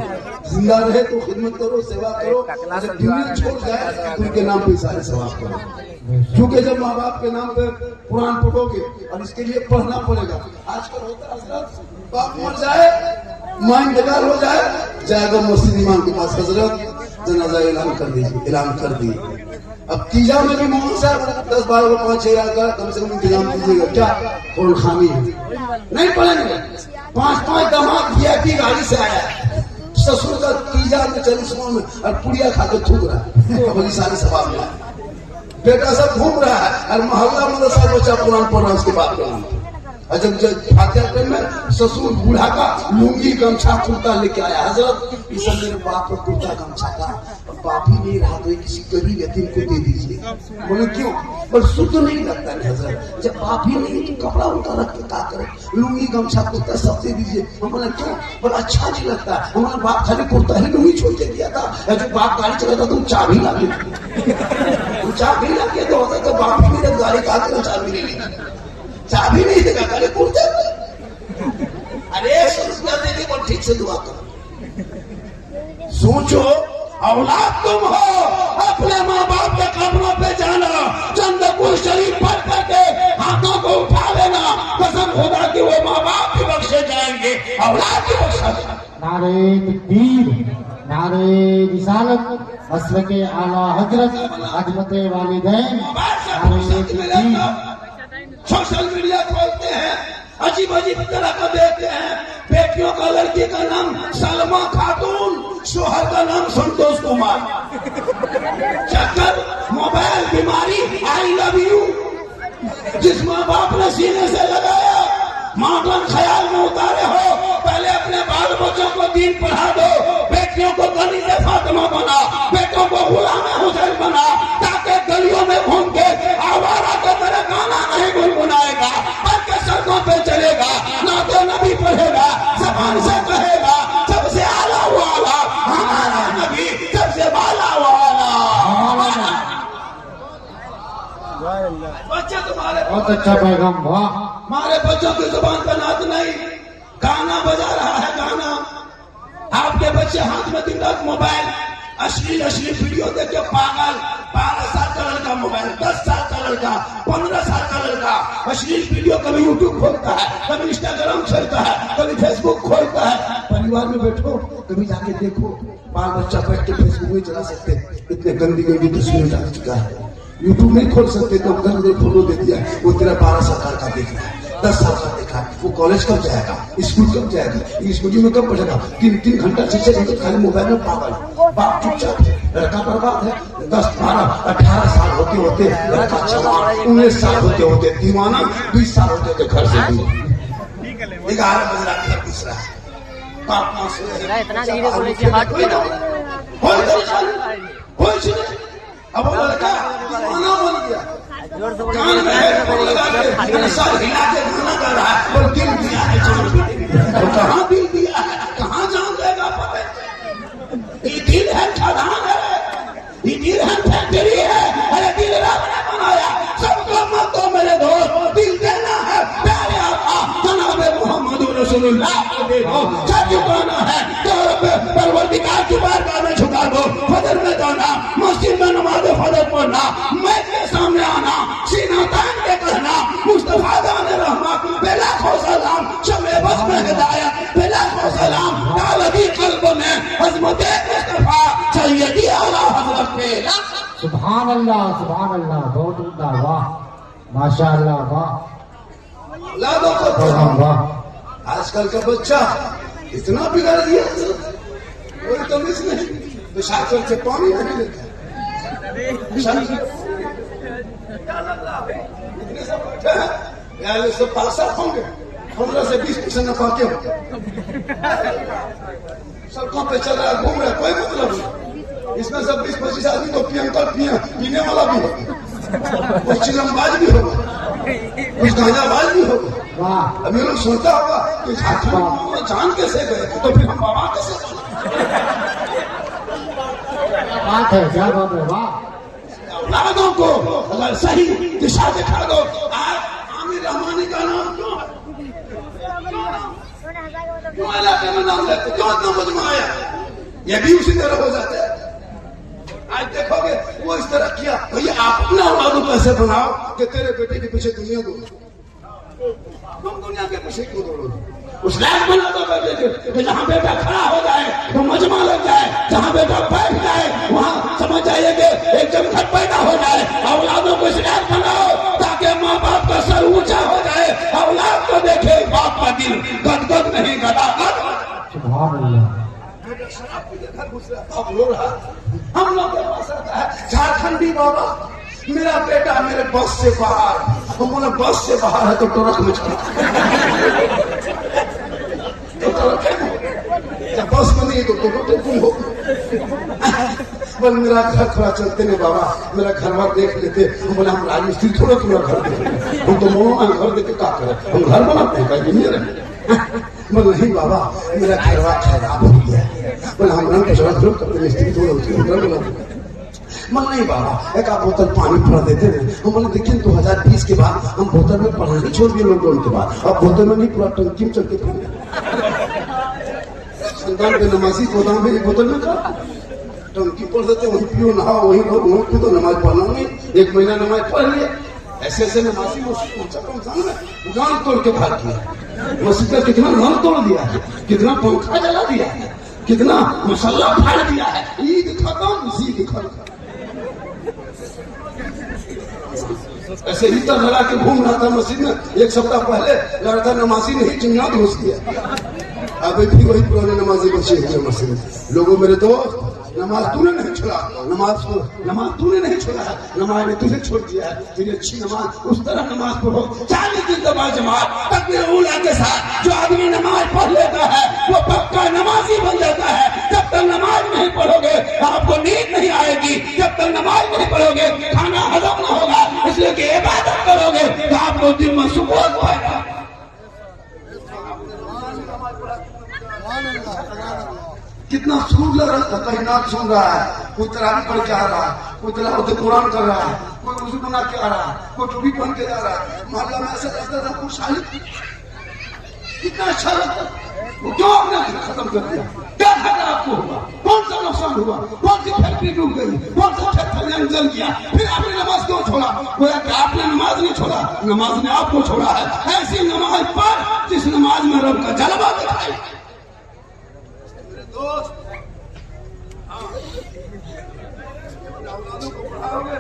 जिंदा रहे तो खिदमत करो, सेवा करो, जब दुनिया छोड़ जाए तो उनके नाम पे इशारे सवाब करो। क्योंकि जब माँ बाप के नाम पे कुरान पढ़ोगे और इसके लिए पढ़ना पड़ेगा। आजकल होता है हजरत, बाप मर जाए, माँ इंतकाल हो जाए, जाएगा मस्जिद इमाम के पास, हजरत जनाजा ऐलान कर दीजिए, ऐलान कर दिए। अब तीजा में भी मोहन साहब 10 12 5 6 का कम से कम इंतजाम कीजिएगा। क्या कौन खामी है, नहीं पढ़ेंगे। 5 दामाद VIP गाड़ी से आया, ससुर का तीजा में 40वां में और पुड़िया खा के थूक रहा है, बड़ी सारी सवाब मिला। बेटा सब घूम रहा है और मोहल्ला मदरसा बच्चा कुरान पढ़ रहा है उसके बाप के नाम। और जब फातिहा में ससुर बूढ़ा का लुंगी गमछा कुर्ता लेके आया, हजरत ये सब मेरे बाप का कुर्ता गमछा था, बाप ही नहीं रहा तो किसी गरीब यतीम को दे दीजिए। बोले क्यों? पर शुद्ध नहीं लगता है हजरत, जब बाप ही नहीं तो कपड़ा उनका रख के क्या करे, लुंगी गमछा कुर्ता सब दे दीजिए। हम बोले क्यों? बोले अच्छा नहीं लगता, हमारा बाप खाली कुर्ता ही लुंगी छोड़ के दिया था, जब बाप गाड़ी चलाता तो चाबी ला के चाबी ला के दो, तो बाप ही मेरे गाड़ी का चाबी नहीं ली, चाबी नहीं देगा, गाड़ी कुर्ते। अरे देने को ठीक से दुआ करो। सोचो औलाद तुम हो, अपने माँ बाप के कब्रों पे जाना, चंद कुल शरीफ पढ़ करके हाथों को उठा लेना, कसम खुदा कि वो माँ बाप भी बख्शे जाएंगे, औलाद भी बख्शा जाएंगे। नारे तकबीर, नारे रिसालत, मसलके आला हजरत, अजमते वालिदैन, नारे तकबीर। सोशल मीडिया खोलते हैं, अजीब अजीब तरह का देखते हैं, बेटियों का लड़की का नाम सलमा खातून, शोहर का नाम संतोष कुमार। चक्कर मोबाइल बीमारी आई लव यू, जिस माँ बाप ने सीने से लगाया मॉडर्न ख्याल में उतारे हो, पहले अपने बाल बच्चों को दीन पढ़ा दो, बेटियों को गनीज फातिमा बना, बेटों को गुलाम हुसैन बना, ताकि गलियों में घूम के आवारा की तरह गाना नहीं गुनगुनाएगा, बल्कि सड़कों पे चलेगा, ना तो नबी पढ़ेगा, जबान से कहेगा सबसे आला वाला हमारा नबी, सबसे बाला वाला। बच्चे तुम्हारे बहुत अच्छा पैगाम, वाह। हमारे बच्चों की जुबान पर नाच नहीं, गाना बजा रहा है गाना। आपके बच्चे हाथ में दिन रात मोबाइल, अश्लील वीडियो देख के पागल, 12 साल का लड़का मोबाइल, 10 साल का लड़का, 15 साल का लड़का अश्लील वीडियो, कभी यूट्यूब खोलता है, कभी इंस्टाग्राम खोलता है, कभी फेसबुक खोलता है। परिवार में बैठो, कभी जाके देखो, बाल बच्चा बैठ के फेसबुक नहीं चला सकते, इतने गंदी गंदी तस्वीरें डाल चुका है। यूट्यूब नहीं खोल सकते तो गंदे फोटो दे दिया, वो तेरा 12 साल का देख रहा है, 10 साल का देखा, वो कॉलेज कब जाएगा, स्कूल कब जाएगा, स्कूल में कब पढ़ेगा, 3 घंटा 6 घंटे खाली मोबाइल में पागल। बाप चुपचाप है, लड़का बर्बाद है, 10 12 18 साल होते होते लड़का जवान, 19 साल होते होते दीवाना, 20 साल होते होते घर से दूर। 11 बज रहा है, दूसरा बाप माँ से इतना धीरे बोले कि हाथ पे अब वो लड़का दीवाना बन गया, जोर से कान में हेडफोन लगा के सर हिला के गाना गा रहा है, और दिल दिया है जान, तो कहाँ दिल दिया है, कहाँ जान देगा पता। ये दिल है खदान है, ये दिल है फैक्ट्री है, अरे दिल रब ने बनाया, सबको मत दो मेरे दोस्त, दिल देना है प्यारे आका जनाबे मोहम्मद रसूलुल्लाह को देखो, सब झुकाना है तो परवरदिगार की बारगाह में झुका दो, फजर में जाना, मस्जिद में नमाज फजर पढ़ना, मैच के सामने आना, सीना तान के कहना मुस्तफा जाने रहमत बेलाखों सलाम, शमे बस में हिदायत बेलाखों सलाम, डालदी कल्ब में अज़मत मुस्तफा सैयदी आला हज़रत बेला। सुभान अल्लाह, बहुत उम्दा, वाह माशाअल्लाह, वाह। लादों को पैगाम, वाह। आजकल का बच्चा इतना बिगड़ गया, कोई तमीज नहीं, पेशाब करके पानी नहीं लेता, इतने सब बैठे हैं, यार ये सब पास होंगे, 15 से 20% न पाते हो, सड़कों पे चल रहा घूम रहा, कोई मतलब नहीं। इसमें सब 20-25 आदमी तो पीने वाला भी होगा, कुछ चिलमबाज भी होगा, कुछ गांजाबाज भी होगा। वाह, अब ये लोग सोचता होगा कि जान कैसे गए, तो फिर हम बाबा कैसे बने? बात है, क्या बात है, वाह। औलादों को अगर सही दिशा दिखा दो। आज आमिर रहमानी का नाम क्यों इलाके में नाम लेते, क्यों इतना मजमा आया, ये भी उसी तरह हो जाता है। आज देखोगे वो इस तरह किया। भैया आप अपना औलादों कैसे बनाओ कि तेरे बेटे के पीछे दुनिया दो, तुम दुनिया के पीछे क्यों दौड़ोगे? उस लायक बना दो बेटे कि जहाँ बेटा खड़ा हो जाए तो मजमा लग जाए, जहाँ बेटा बैठ जाए वहाँ समझ जाइए कि एक जमघट पैदा हो जाए। औलादों को इस लायक बनाओ ताकि माँ बाप का सर ऊंचा हो जाए, औलाद को देखे बाप का दिल गदगद नहीं गदागद। हम लोग के पास आता है झारखंडी बाबा, मेरा बेटा मेरे बस से बाहर, हम बोले बस से बाहर है तो ट्रक में चला, जब बस में नहीं तो टेम्पू हो। बोल मेरा घर थोड़ा चलते नहीं बाबा, मेरा घर बार देख लेते। हम बोले हम राजमिस्त्री थोड़ा पूरा घर देख लेते, हम तो मोड़ो में घर देख के क्या करें, हम घर बनाते हैं कहीं नहीं रहे। बोल नहीं बाबा मेरा घर बार खराब हो गया, बोले हम रंग चढ़ा दो तो मिस्त्री थोड़ा होती है। मन नहीं बाबा एक आध बोतल पानी पड़ा देते थे। हम बोले देखिए 2020 के बाद हम बोतल में पढ़ाई छोड़ दिए लॉकडाउन के बाद, अब बोतल में नहीं पूरा टंकी में चल के पी संतान के नमाजी गोदाम में एक बोतल में का टंकी पढ़ देते, वहीं पियो नहाओ वहीं लो, वहीं पियो। तो नमाज पढ़ना नहीं, 1 महीना नमाज पढ़ लिए। ऐसे ऐसे नमाजी मस्जिद जान तोड़ के भाग किया, मस्जिद का कितना नल तोड़ दिया है, कितना पंखा जला दिया है, कितना मसाला फाड़ दिया है। ईद खत्म जीद खत्म। ऐसे ही तो लड़ा के घूम रहा था मस्जिद में, 1 सप्ताह पहले लड़का नमाजी नहीं चिंगाद घुस गया। अभी भी वही पुराने नमाजी बचे हुए मस्जिद में। लोगों मेरे दोस्त नमाज तूने नहीं छोड़ा, नमाज तूने नहीं छोड़ा है, नमाज ने तुझे छोड़ दिया है। तेरी अच्छी नमाज उस तरह नमाज पढ़ो 40 दिन नमाज जमात तकबीर उला के साथ। जो आदमी नमाज पढ़ लेता है वो पक्का नमाजी बन जाता है। जब तक नमाज नहीं पढ़ोगे आपको नींद नहीं आएगी, जब तक नमाज नहीं पढ़ोगे खाना हजम न होगा, इसलिए कि इबादत करोगे तो आपको दिल में सुकून होगा। कितना सुर लग रहा था, कहीं नाच सुन रहा है, कोई तरावी पढ़ के आ रहा है, कोई तिलावत कुरान कर रहा है, कोई वुज़ू बना के आ रहा है, कोई टोपी पहन के जा रहा है। मोहल्ला में ऐसा लगता था कुछ शाही कितना अच्छा लगता। क्यों आपने खत्म कर दिया? क्या घाटा आपको हुआ? कौन सा नुकसान हुआ? कौन सी फैक्ट्री डूब गई? कौन सा खेत जल गया? फिर आपने नमाज क्यों छोड़ा? गोया कि आपने नमाज नहीं छोड़ा, नमाज ने आपको छोड़ा है। ऐसी नमाज पर जिस नमाज में रब का जलवा दिखाई। दोस्त औलादों को पढ़ाओगे,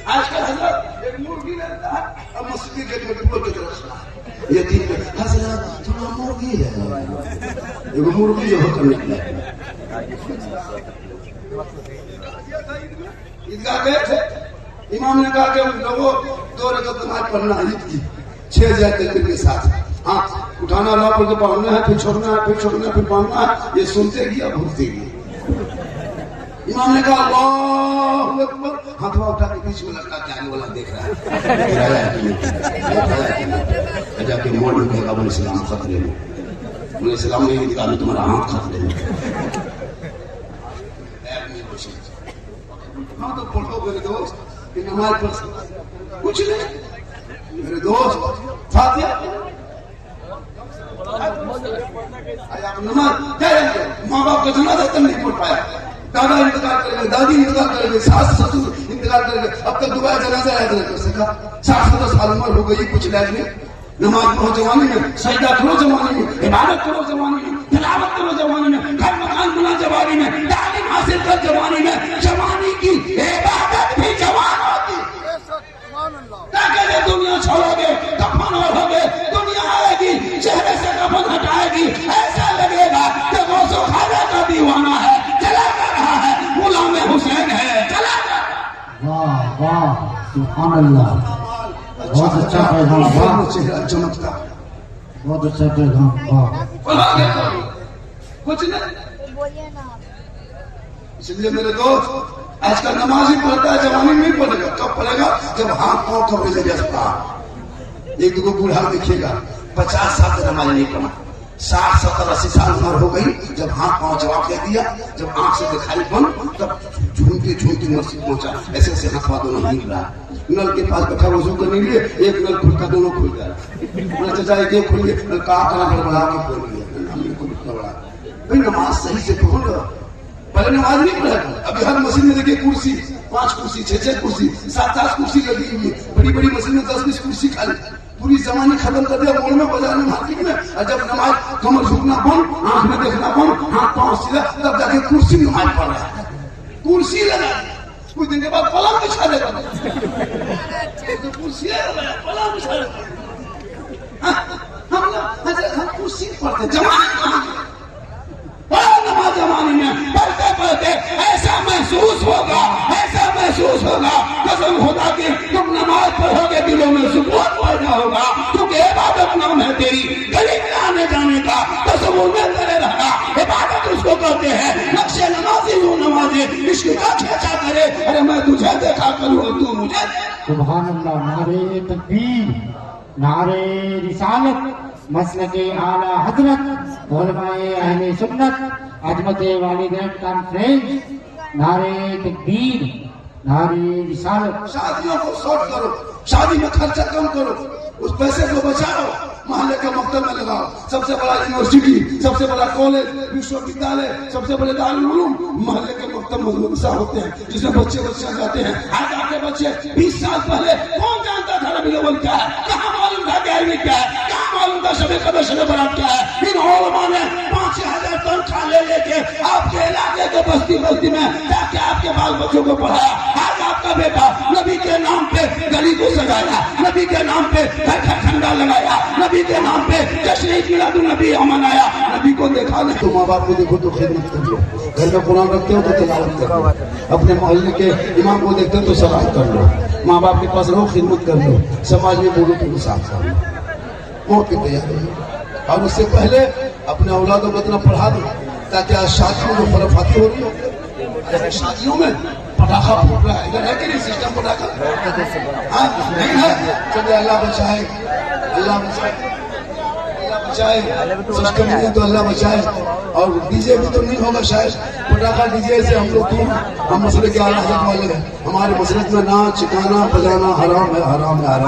आजकल हजरत एक मुर्गी रहता है और मस्जिद के मजबूर की तरफ खड़ा ये दिन में हजरत थोड़ा मुर्गी है, एक मुर्गी जो होकर निकला। ईदगाह गए थे, इमाम ने कहा कि लोगों 2 रकात नमाज पढ़ना ईद की 6 जाते के साथ, हाथ उठाना अल्लाह पर पढ़ना है, फिर छोड़ना है, फिर छोड़ना है, फिर पढ़ना है। ये सुनते गया भूलते गए। इमाम ने कहा अल्लाहू अकबर, हाथवा उठा के बीच में लड़का जाने वाला देख रहा है। जाके मोड़ में कहेगा बोले सलाम खतरे में, बोले सलाम नहीं दिखा मैं तुम्हारा हाथ खतरे में। हाँ तो पढ़ो मेरे दोस्त, नमाज पढ़ कुछ नहीं मेरे दोस्त, फातिहा माँ बाप का जनाजा तक नहीं पढ़ पाया, दादा इंतजार करेंगे, दादी इंतजार करेंगे, सास ससुर इंतजार करेंगे, अब तक दोबारा जनाजा याद नहीं कर सका। 60-70 साल उम्र हो गई, कुछ लाइफ में नमाज पढ़ो जवानी में, सजदा करो जवानी में, इबादत करो जवानी में, तिलावत करो जवानी में, घर मकान बना जवानी में, तालीम हासिल कर जवानी में। जवानी की इबादत भी जवान होती। दुनिया छोड़ोगे कफन ओढ़ोगे, दुनिया आएगी चेहरे से कफन हटाएगी, ऐसा लगेगा कि गौसो खाजा का दीवाना है, चला जा रहा है, गुलाम हुसैन है, चला जा। वाह वाह सुभान अल्लाह, बहुत अच्छा पैगाम, वाह चेहरा चमकता, बहुत अच्छा पैगाम, वाह कुछ नहीं। इसलिए मेरे दोस्त आजकल नमाज ही पढ़ता है, जवानी में नहीं पढ़ेगा। कब पढ़ेगा? जब हाथ पांव कपड़े से व्यस्त। एक दो बूढ़ा देखिएगा 50 साल से नमाज नहीं पढ़ा, 60-70-80 साल उम्र हो गई, जब हाथ पांव जवाब दे दिया, जब आंख से दिखाई बंद, तब झूमते झूमते मस्जिद पहुंचा। ऐसे ऐसे हाथ दोनों हिल रहा, नल के पास बैठा वजू करने के लिए, एक नल खुलता दोनों खुल गया। चाचा एक खुल गया, नल कहा गड़बड़ा के खोल गया। भाई नमाज सही से पढ़ो, पहले नमाज नहीं पढ़ा। अभी हर मस्जिद में देखिए कुर्सी, 5 कुर्सी, 6 कुर्सी, 7 कुर्सी लगी हुई है। बड़ी बड़ी मस्जिद में 10-20 कुर्सी खाली। पूरी जमाने खत्म कर दिया मोड़ में, बाजार में, मार्केट में। और जब नमाज कमर झुकना बंद, आंख में देखना बंद, हाथ पांव सीधा, तब जाके कुर्सी में नमाज पढ़ रहा है। कुर्सी लगा, कुछ दिन के बाद पलंग बिछा देगा। कुर्सी लगा, पलंग बिछा देगा। हम कुर्सी पढ़ते, जमाने कहाँ गए? नमाज जमाने में पढ़ते पढ़ते ऐसा महसूस होगा, ऐसा महसूस होगा, कसम खुदा की तुम नमाज पढ़ोगे दिलों में सुकून पैदा होगा, क्योंकि इबादत नाम है तेरी, गली में आने जाने का तसव्वुर में करे रहना। इबादत उसको कहते हैं, नक्शे नमाजी हूँ नमाजी, इश्क का खींचा करे, अरे मैं तुझे देखा करूँ तू मुझे। सुभान अल्लाह, नारे तकबीर, नारे रिसालत, मसलके आला हजरत, उलमाए अहले सुन्नत, अजमत वालिदैन कॉन्फ्रेंस, नारे तकबीर, नारे रिसालत। शादियों को शॉर्ट करो, शादी में खर्चा कम करो, उस पैसे को बचाओ, मोहल्ले के मकतब में लगाओ। सबसे बड़ा यूनिवर्सिटी, सबसे बड़ा कॉलेज, विश्वविद्यालय, सबसे बड़े दारुल उलूम मोहल्ले के मकतब मदरसा होते हैं, जिसमें बच्चे जाते हैं। आज आपके बच्चे 20 साल पहले कौन जानता था रबीउल अव्वल क्या है, कहाँ मालूम था ग्यारहवीं क्या है, कहाँ मालूम था शबे कदर शबे बरात क्या है। इन उलमा ने 5-6 हजार तनख्वाह ले लेके आपके इलाके के बस्ती बस्ती में जाके आपके बाल बच्चों को पढ़ाया। आज आपका बेटा नबी के नाम पे गली को सजाया, नबी के नाम पे झंडा लगाया, नबी के नाम पे जश्न मिलादुन नबी मनाया। नबी को देखा नहीं तो माँ बाप को देखो तो खिदमत कर लो, घर में कुरान रखते हो तो तिलावत कर लो, अपने मोहल्ले के इमाम को देखते हो तो सलाम कर लो, माँ बाप के पास रहो खिदमत कर लो, समाज में बोलो तो इंसाफ कर लो। मौत की तैयारी है। और उससे पहले अपने औलादों को इतना पढ़ा दो ताकि आज शादियों में खुराफाती हो रही हो। शादियों में पटाखा फूट रहा है, इधर है कि नहीं सिस्टम पटाखा? नहीं है। चलिए अल्लाह बचाए, अल्लाह बचाए, अल्लाह बचाए। सिस्टम नहीं तो अल्लाह बचाए। और डीजे भी तो नहीं होगा शायद, पटाखा डीजे से हम लोग दूर। हम मसले के आला हज़रत वाले हैं, हमारे मसलक में नाच गाना बजाना हराम है, हराम है, हराम।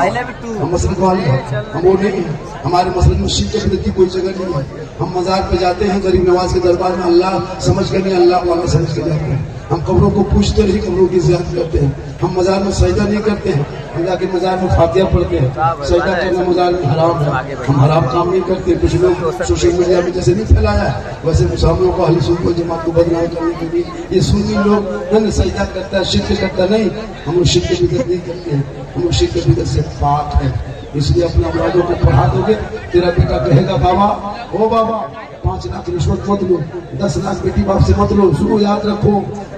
हम मसलक वाले हैं, हम वो नहीं है। हमारे मसलक में शिरक के प्रति कोई जगह नहीं है। हम मज़ार पे जाते हैं गरीब नवाज के दरबार में, अल्लाह समझ कर नहीं, अल्लाह वाला समझ कर जाते हैं। हम कब्रों को पूछते नहीं, कब्रों की ज़ियारत करते हैं। हम मज़ार में सजदा नहीं करते हैं, हम जाके मज़ार में फातिहा पढ़ते हैं। सजदा करना मज़ार में हराम है, हम हराम काम नहीं करते। कुछ लोग सोशल मीडिया में जैसे नहीं फैलाया, वैसे मुसलमानों को अहले सुन्नत वल जमात को बदनाम करने के लिए ये सुन्नी लोग न सजदा करता है, शिरक करता नहीं। हम लोग शिरक की बिदअत नहीं करते हैं, हम लोग शिरक की बिदअत से पाक है। इसलिए अपने औलादों को पढ़ा दोगे, तेरा बेटा कहेगा बाबा ओ बाबा 5 लाख रिश्वत मत लो, 10 लाख बेटी बाप से मत लो। सुनो याद रखो,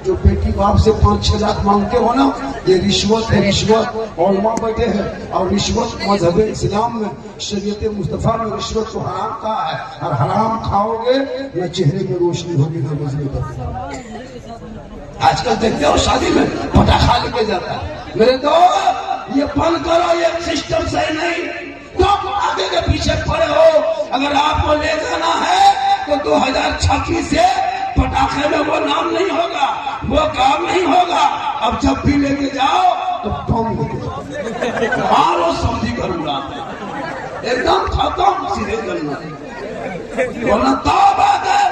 जो बेटी बाप से 5-6 लाख मांगते हो ना, ये रिश्वत है, रिश्वत। उलमा बैठे हैं और रिश्वत मजहब इस्लाम में, शरीयत मुस्तफा में रिश्वत को हराम कहा है। और हराम खाओगे न चेहरे में रोशनी होगी न मजले पर। आजकल देखते हो शादी में पटाखा लेके जाता है। मेरे दोस्त ये बंद करो, ये सिस्टम सही नहीं। तो आगे के पीछे पड़े हो, अगर आपको ले जाना है तो 2026 से पटाखे में वो नाम नहीं होगा, वो काम नहीं होगा। अब जब भी लेके जाओ तो बम मारो, समझी कर उड़ाते एकदम खत्म, सीधे करना। वरना तौबा कर,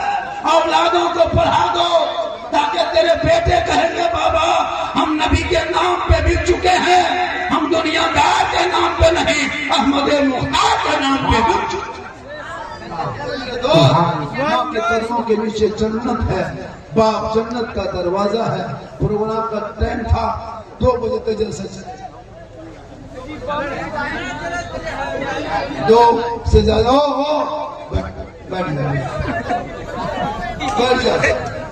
औलादों को पढ़ा दो ताकि तेरे बेटे कहेंगे बाबा हम नबी के नाम पे बिक चुके हैं, हम दुनियादार के नाम पे नहीं, अहमद मुख्तार के नाम पे बिक चुके। माँ के कदमों के नीचे जन्नत है, बाप जन्नत का दरवाजा है। प्रोग्राम का टाइम था 2 बजे तक जलसा चले, 2 से ज्यादा हो बैठ जा,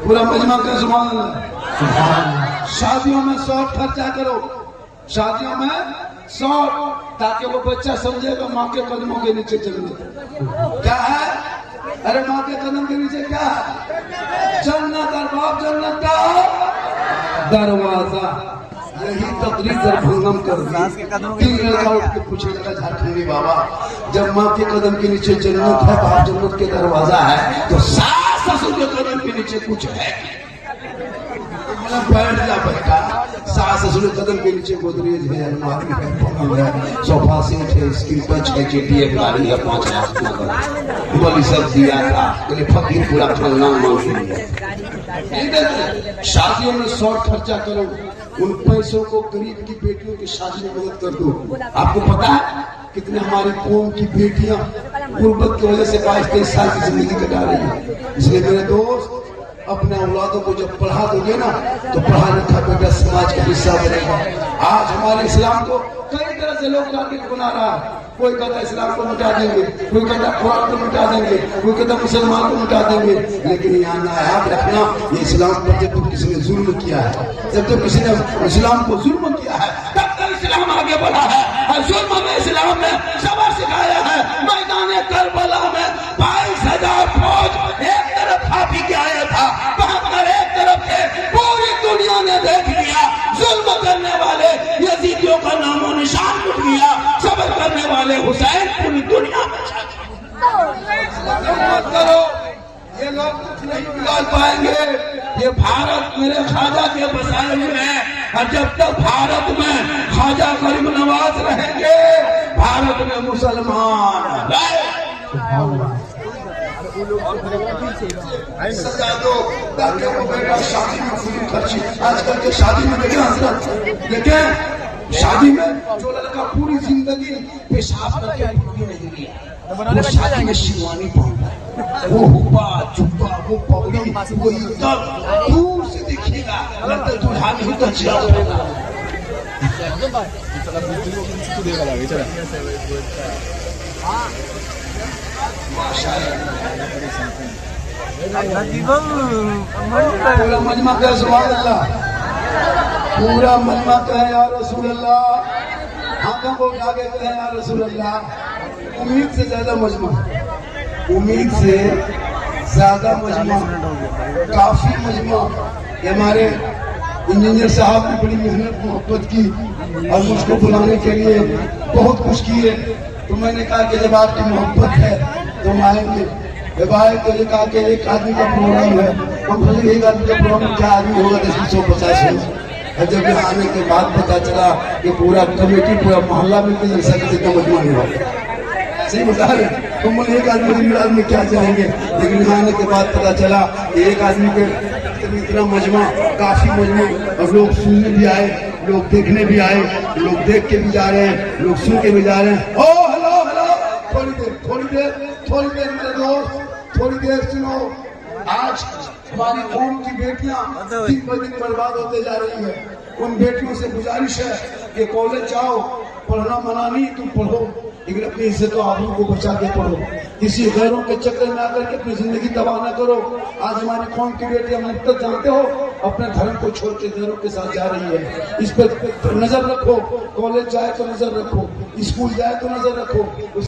पूरा मजमा का सुभान अल्लाह। शादियों में शॉर्ट खर्चा करो, शादियों में शॉर्ट, ताकि वो बच्चा समझेगा माँ के कदमों के नीचे चलने क्या है। अरे माँ के कदम के नीचे क्या है? जन्नत। और बाप जन्नत का दरवाजा। यही तकरीर दरभंगम कर दी। 3 लड़का उठ के पूछने लगा झारखंडी बाबा, जब माँ के कदम के नीचे जन्नत है, बाप जन्नत के दरवाजा है, तो सास ससुर के कदम के नीचे कुछ है? बोला बैठ जा बेटा, सास ससुर कदम के नीचे गोदरेज है, अलमारी है, पलंग है, सोफा सेट है, स्क्रीन टच है, चिट्ठी है, गाड़ी है, 5 लाख बोली सब दिया था, बोले फकीर पूरा फलना मांग लिया। शादियों में शॉर्ट खर्चा करो, उन पैसों को गरीब की बेटियों की शादी में मदद कर दो। आपको पता है कितने हमारी कौम की बेटियां गुर्बत की वजह से 22-23 साल की जिंदगी कटा रही है। इसलिए मेरे दोस्त, अपने औलादों को जब पढ़ा दोगे ना तो पढ़ा लिखा बेटा समाज का हिस्सा बनेगा। आज हमारे इस्लाम को कई तरह से लोग टारगेट बना रहा है। कोई कहता इस्लाम को मिटा देंगे, कोई कहता कुरान को मिटा देंगे, कोई कहता मुसलमान को मिटा देंगे। लेकिन यहाँ ना याद रखना, ये इस्लाम पर जब तक किसी ने जुल्म किया है, जब तक किसी ने इस्लाम को जुल्म किया है, तब तक इस्लाम आगे बढ़ा है। और जुल्म में इस्लाम ने सबक सिखाया है। मैदान करबला में 22,000 फौज एक तरफ हाथी के आया था, बहत्तर एक तरफ थे। पूरी दुनिया ने देख लिया, जुल्म करने वाले यजीदियों का नामो निशान मिट गया, सबर करने वाले हुसैन पूरी दुनिया में छा गए। मत करो, ये लोग कुछ नहीं बिगाड़ पाएंगे। ये भारत मेरे ख्वाजा के बसाए हुए हैं, और जब तक भारत में ख्वाजा गरीब नवाज रहेंगे, भारत में मुसलमान सजा दो ताकि वो बेटा शादी में फजूल खर्ची। आजकल के शादी में देखें हजरत, देखें शादी में जो लड़का पूरी जिंदगी पेशाब करके नहीं दिया, वो शादी में शिवानी पहनता है, वो हुब्बा जुब्बा, वो पगड़ी, वो इज्जत दूर से दिखेगा, लगता है दूल्हा नहीं तो चिरा होगा। पूरा मजमा का सुभान अल्लाह, पूरा मजमा का है या रसूल अल्लाह, हाथों को उठा के कहे या रसूल अल्लाह। उम्मीद से ज्यादा मजमा, उम्मीद से ज्यादा मजमा, काफी मजमा। हमारे इंजीनियर साहब ने बड़ी मेहनत मोहब्बत की और मुझको बुलाने के लिए बहुत कुछ किए। तो मैंने कहा कि जब आपकी मोहब्बत है तो हम आएंगे। जब आए तो ये कहा कि एक आदमी का प्रोग्राम है, हम बोले एक आदमी का प्रोग्राम क्या आदमी होगा, 150 और जब यहाँ आने के बाद पता चला कि पूरा कमेटी पूरा मोहल्ला मिलकर जैसा किसी का मजमा नहीं होगा। सही बता रहे, तो बोले एक आदमी में क्या जाएंगे, लेकिन यहाँ आने के बाद पता चला एक आदमी के इतना मजमा, काफी मजमा। और लोग सुनने भी आए, लोग देखने भी आए, लोग देख के भी जा रहे हैं, लोग सुन के भी जा रहे हैं। ओ हेलो हेलो, थोड़ी देर मेरे दोस्त, थोड़ी देर सुनो। आज हमारी कौम की बेटियां दिन ब दिन बर्बाद होते जा रही है। उन बेटियों से गुजारिश है कि कॉलेज जाओ, पढ़ना मना नहीं, तुम पढ़ो, लेकिन अपनी इज्जत तो आबरू को बचा के पढ़ो। किसी गैरों के चक्कर में आकर के अपनी जिंदगी तबाह न करो। आज हमारी कौम की बेटियां मुफ्त जानते हो अपने धर्म को छोड़ के गैरों के साथ जा रही है। इस पर नजर रखो, कॉलेज जाए तो नजर रखो, स्कूल जाए तो नजर रखो।